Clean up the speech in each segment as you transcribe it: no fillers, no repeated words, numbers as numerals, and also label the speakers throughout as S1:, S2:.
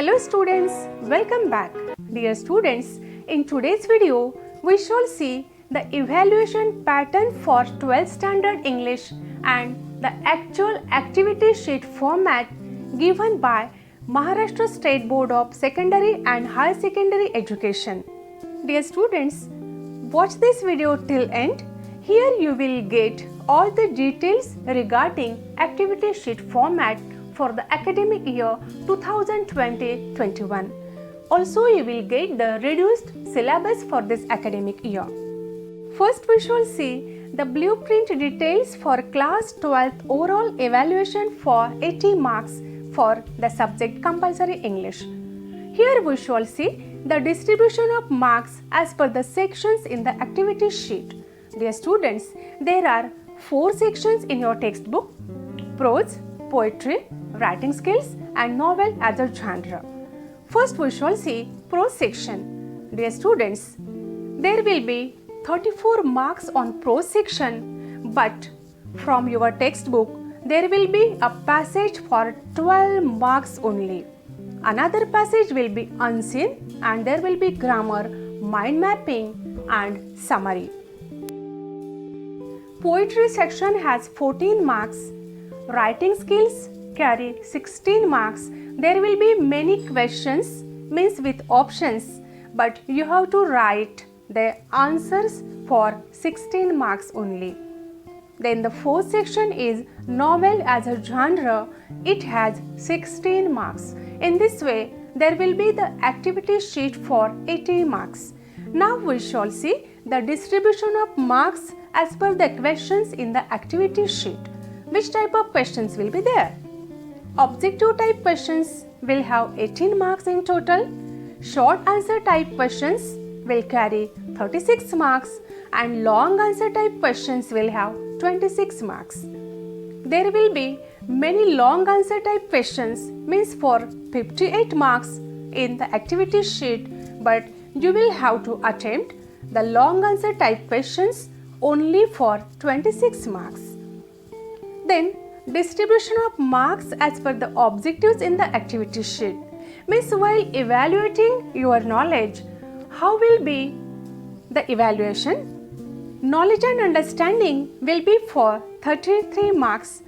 S1: Hello students, welcome back. Dear students, in today's video, we shall see the evaluation pattern for 12th standard English and the actual activity sheet format given by Maharashtra State Board of Secondary and Higher Secondary Education. Dear students, watch this video till end. Here you will get all the details regarding activity sheet format for the academic year 2020-21. Also, you will get the reduced syllabus for this academic year. First, we shall see the blueprint details for class 12th overall evaluation for 80 marks for the subject compulsory English. Here we shall see the distribution of marks as per the sections in the activity sheet. Dear students, there are 4 sections in your textbook: prose, poetry, writing skills and novel as a genre. First we shall see prose section. Dear students, there will be 34 marks on prose section, but from your textbook there will be a passage for 12 marks only. Another passage will be unseen and there will be grammar, mind mapping and summary. Poetry section has 14 marks. Writing skills carry 16 marks. There will be many questions, means with options, but you have to write the answers for 16 marks only. Then the fourth section is novel as a genre. It has 16 marks. In this way, there will be the activity sheet for 80 marks. Now we shall see the distribution of marks as per the questions in the activity sheet. Which type of questions will be there? Objective type questions will have 18 marks in total. Short answer type questions will carry 36 marks and long answer type questions will have 26 marks. There will be many long answer type questions, means for 58 marks in the activity sheet, but you will have to attempt the long answer type questions only for 26 marks. Then distribution of marks as per the objectives in the activity sheet, means while evaluating your knowledge, how will be the evaluation? Knowledge and understanding will be for 33 marks.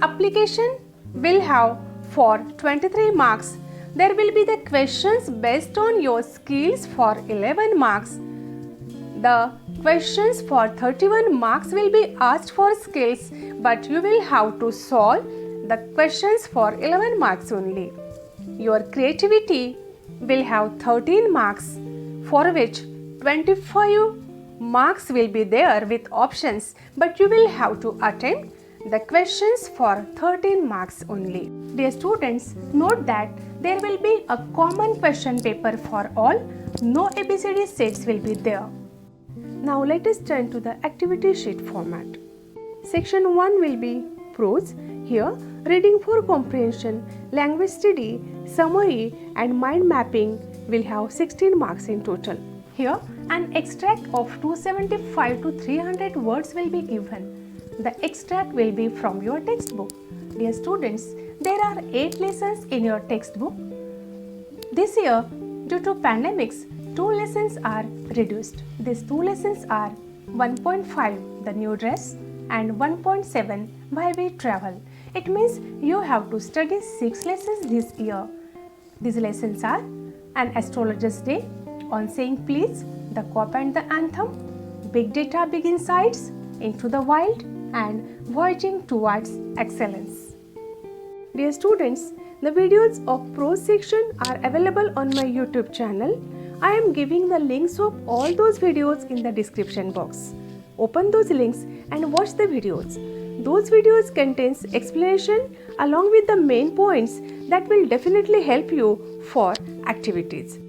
S1: Application will have for 23 marks. There will be the questions based on your skills for 11 marks. The questions for 31 marks will be asked for skills, but you will have to solve the questions for 11 marks only. Your creativity will have 13 marks, for which 25 marks will be there with options, but you will have to attempt the questions for 13 marks only. Dear students, note that there will be a common question paper for all. No ABCD sets will be there. Now let us turn to the activity sheet format. Section 1 will be prose. Here, reading for comprehension, language study, summary and mind mapping will have 16 marks in total. Here, an extract of 275 to 300 words will be given. The extract will be from your textbook. Dear students, there are 8 lessons in your textbook. This year, due to pandemics, 2 lessons are reduced. These 2 lessons are 1.5 the new dress and 1.7 why we travel. It means you have to study 6 lessons this year. These lessons are an astrologer's day, on saying please, the cop and the anthem, big data, big insights, into the wild and voyaging towards excellence. Dear students, the videos of prose section are available on my YouTube channel. I am giving the links of all those videos in the description box. Open those links and watch the videos. Those videos contains explanation along with the main points that will definitely help you for activities.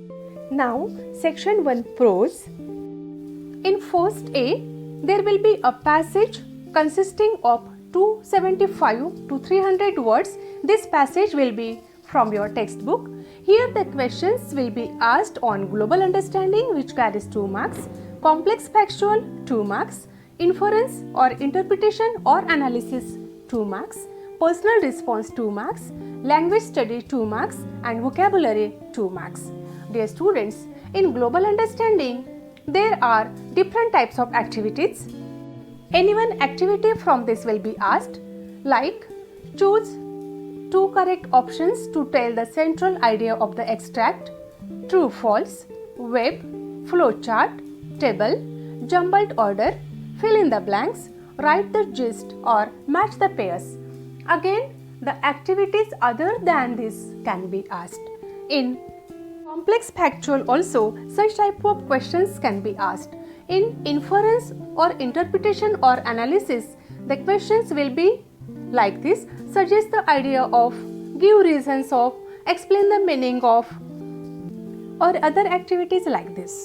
S1: Now, section 1 prose. In first A, there will be a passage consisting of 275 to 300 words. This passage will be from your textbook. Here the questions will be asked on global understanding, which carries 2 marks, complex factual 2 marks, inference or interpretation or analysis 2 marks, personal response 2 marks, language study 2 marks and vocabulary 2 marks. Dear students, in global understanding, there are different types of activities. Any one activity from this will be asked, like choose 2 correct options to tell the central idea of the extract, true false, web, flowchart, table, jumbled order, fill in the blanks, write the gist or match the pairs. Again, the activities other than this can be asked. In complex factual also, such type of questions can be asked. In inference or interpretation or analysis, the questions will be like this: suggest the idea of, give reasons of, explain the meaning of, or other activities like this.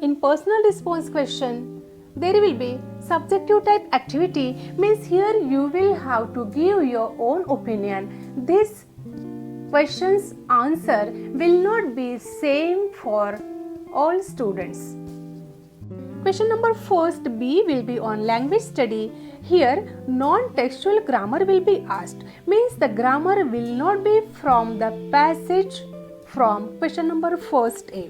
S1: In personal response question, there will be subjective type activity, means here you will have to give your own opinion. This question's answer will not be same for all students. Question number first B will be on language study. Here non-textual grammar will be asked, means the grammar will not be from the passage from question number first A.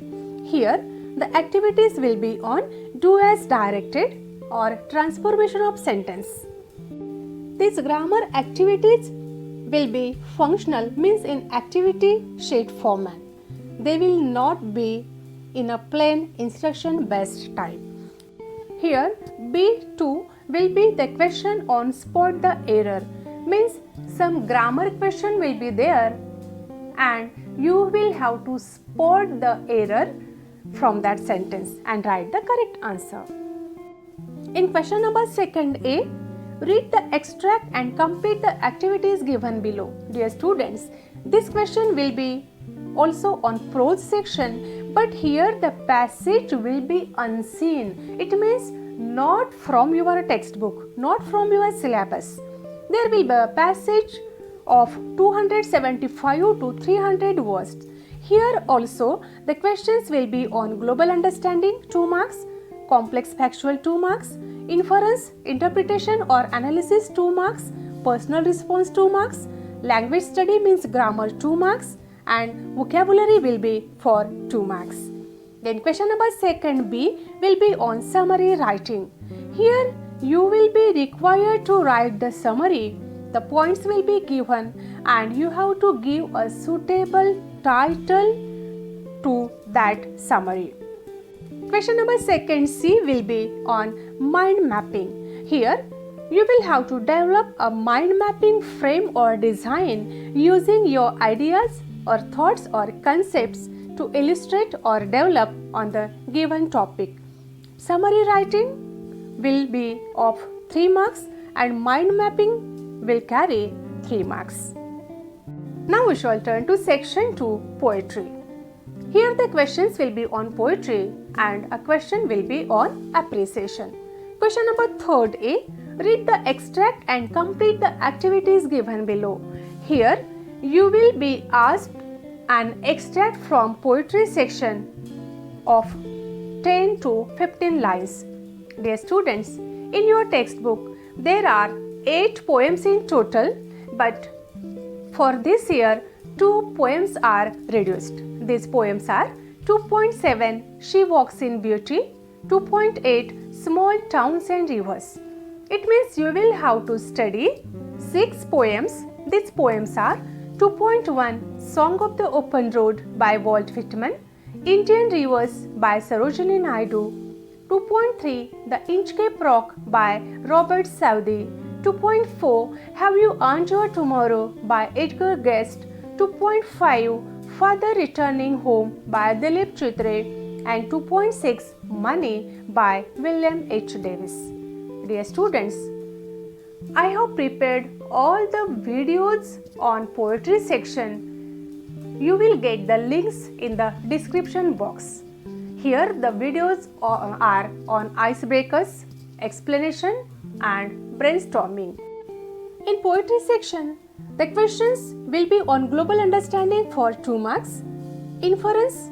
S1: Here the activities will be on do as directed or transformation of sentence. These grammar activities will be functional, means in activity sheet format. They will not be in a plain instruction based type. Here B2 will be the question on spot the error, means some grammar question will be there and you will have to spot the error from that sentence and write the correct answer. In question number second A, read the extract and complete the activities given below. Dear students, this question will be also on prose section, but here the passage will be unseen. It means not from your textbook, not from your syllabus. There will be a passage of 275 to 300 words. Here also the questions will be on global understanding 2 marks, complex factual 2 marks, inference, interpretation or analysis 2 marks, personal response 2 marks, language study means grammar 2 marks and vocabulary will be for 2 marks. Then question number second B will be on summary writing. Here you will be required to write the summary. The points will be given and you have to give a suitable title to that summary. Question number second C will be on mind mapping. Here you will have to develop a mind mapping frame or design using your ideas or thoughts or concepts to illustrate or develop on the given topic. Summary writing will be of 3 marks and mind mapping will carry 3 marks. Now we shall turn to section 2, poetry. Here the questions will be on poetry and a question will be on appreciation. Question number third A, read the extract and complete the activities given below. Here you will be asked an extract from poetry section of 10 to 15 lines. Dear students, in your textbook there are 8 poems in total, but for this year 2 poems are reduced. These poems are 2.7 She Walks in Beauty, 2.8 Small Towns and Rivers. It means you will have to study 6 poems. These poems are 2.1 Song of the Open Road by Walt Whitman, Indian Rivers by Sarojini Naidu, 2.3 The Inchcape Rock by Robert Southey, 2.4 Have You Earned Your Tomorrow by Edgar Guest, 2.5 Father Returning Home by Dilip Chitre and 2.6 Money by William H. Davis. Dear students, I have prepared all the videos on poetry section. You will get the links in the description box. Here the videos are on icebreakers, explanation and brainstorming. In poetry section, the questions will be on global understanding for 2 marks, inference,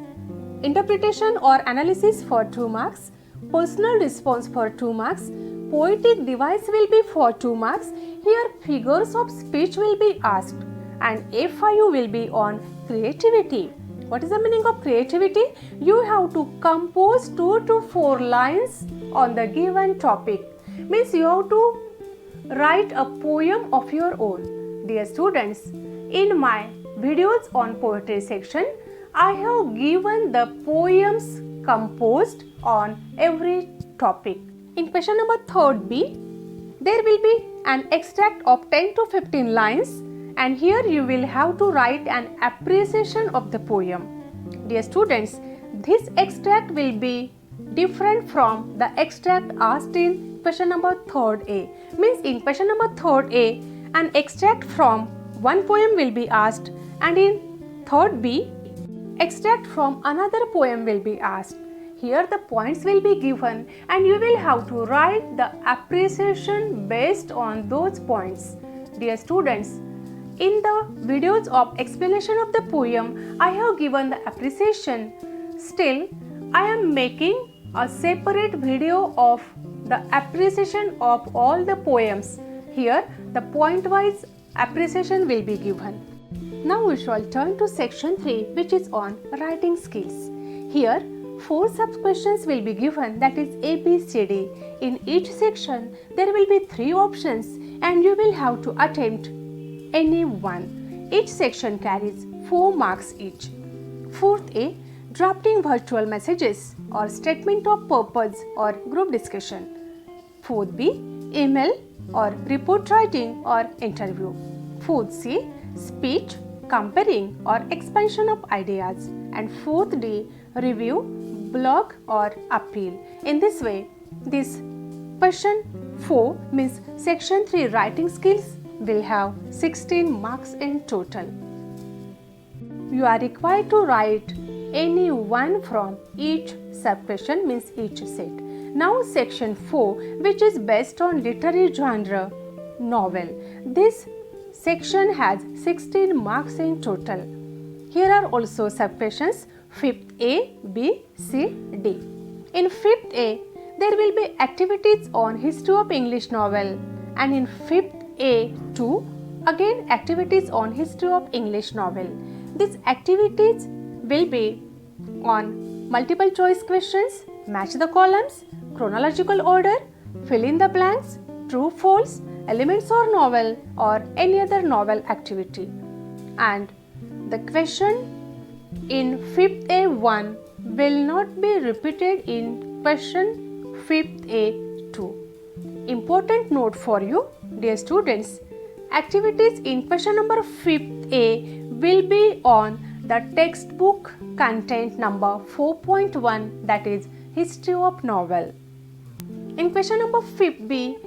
S1: interpretation or analysis for 2 marks, personal response for 2 marks, Poetic device will be for 2 marks. Here figures of speech will be asked. And A5 will be on creativity. What is the meaning of creativity? You have to compose 2 to 4 lines on the given topic. Means you have to write a poem of your own. Dear students, in my videos on poetry section, I have given the poems composed on every topic. In question number 3B, there will be an extract of 10 to 15 lines, and here you will have to write an appreciation of the poem. Dear students, this extract will be different from the extract asked in question number 3A. Means in question number 3A, an extract from one poem will be asked, and in 3B, extract from another poem will be asked. Here the points will be given and you will have to write the appreciation based on those points. Dear students, in the videos of explanation of the poem, I have given the appreciation. Still, I am making a separate video of the appreciation of all the poems. Here, the point-wise appreciation will be given. Now we shall turn to section 3, which is on writing skills. Here, 4 sub-questions will be given, that is A, B, C, D. In each section, there will be 3 options and you will have to attempt any one. Each section carries 4 marks each. 4th A, drafting virtual messages or statement of purpose or group discussion. 4th B, email or report writing or interview. 4th C, speech, comparing or expansion of ideas. And 4th D, review, blog or appeal. In this way, this question 4 means section 3 writing skills will have 16 marks in total. You are required to write any one from each sub-question, means each set. Now section 4, which is based on literary genre, novel. This section has 16 marks in total. Here are also sub-questions 5th A, B, C, D. In 5th A, there will be activities on history of English novel, and in 5th A2, again activities on history of English novel. These activities will be on multiple choice questions, match the columns, chronological order, fill in the blanks, true, false, elements or novel, or any other novel activity. And the question in 5th A1 will not be repeated in question 5th A2. Important note for you, dear students, activities in question number 5th A will be on the textbook content number 4.1, that is history of novel. In question number 5th B,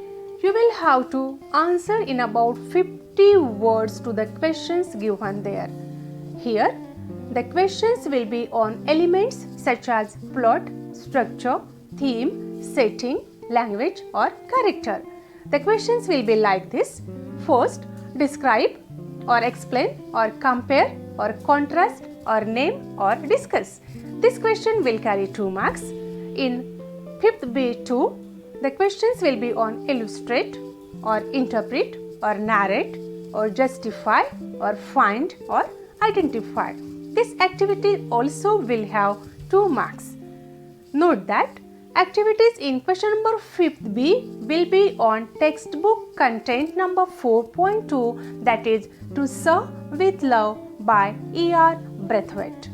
S1: you will have to answer in about 50 words to the questions given there. Here, the questions will be on elements such as plot, structure, theme, setting, language or character. The questions will be like this. First, describe or explain or compare or contrast or name or discuss. This question will carry 2 marks. In 5th B2, the questions will be on illustrate or interpret or narrate or justify or find or identify. This activity also will have 2 marks. Note that activities in question number 5th B will be on textbook content number 4.2, that is To Serve with Love by E.R. Braithwaite.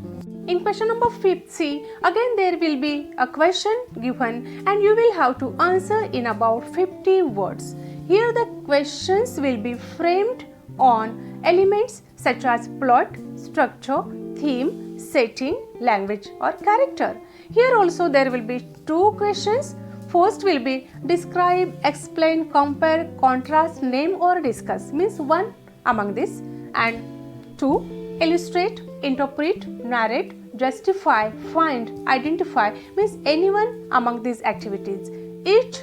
S1: In question number 5th C, again there will be a question given and you will have to answer in about 50 words. Here the questions will be framed on elements such as plot, structure, theme, setting, language or character. Here also there will be 2 questions. First will be describe, explain, compare, contrast, name or discuss, means one among this, and 2 illustrate, interpret, narrate, justify, find, identify, means anyone among these activities. Each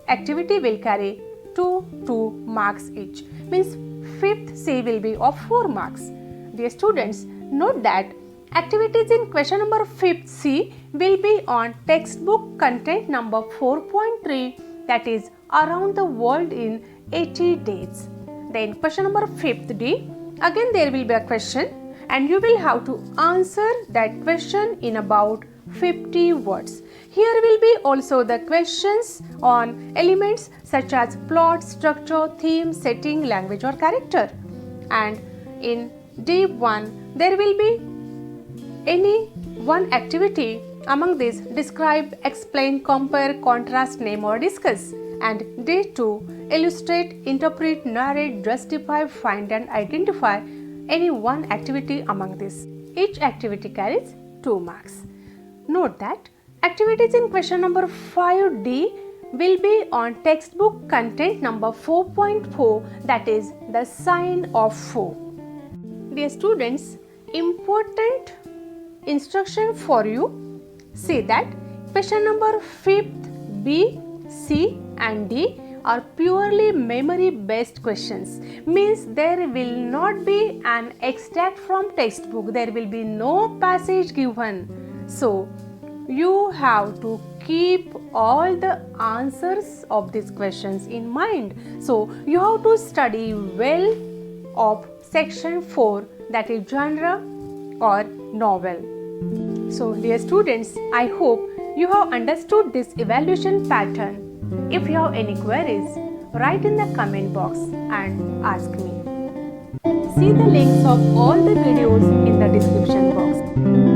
S1: activity will carry 2 marks each, means 5th C will be of 4 marks. Dear students, note that activities in question number 5th C will be on textbook content number 4.3, that is around the world in 80 days. Then question number 5th D, again there will be a question and you will have to answer that question in about 50 words. Here will be also the questions on elements such as plot, structure, theme, setting, language or character. And in D1 there will be any one activity among these: describe, explain, compare, contrast, name or discuss. And D2 illustrate, interpret, narrate, justify, find and identify any one activity among these. Each activity carries 2 marks. Note that activities in question number 5D will be on textbook content number 4.4, that is the sign of 4. Dear students, important instruction for you. See that question number 5th, B, C and D are purely memory based questions, means there will not be an extract from textbook, there will be no passage given. So you have to keep all the answers of these questions in mind. So you have to study well of section 4, that is genre or novel. So dear students, I hope you have understood this evaluation pattern. If you have any queries, write in the comment box and ask me. See the links of all the videos in the description box.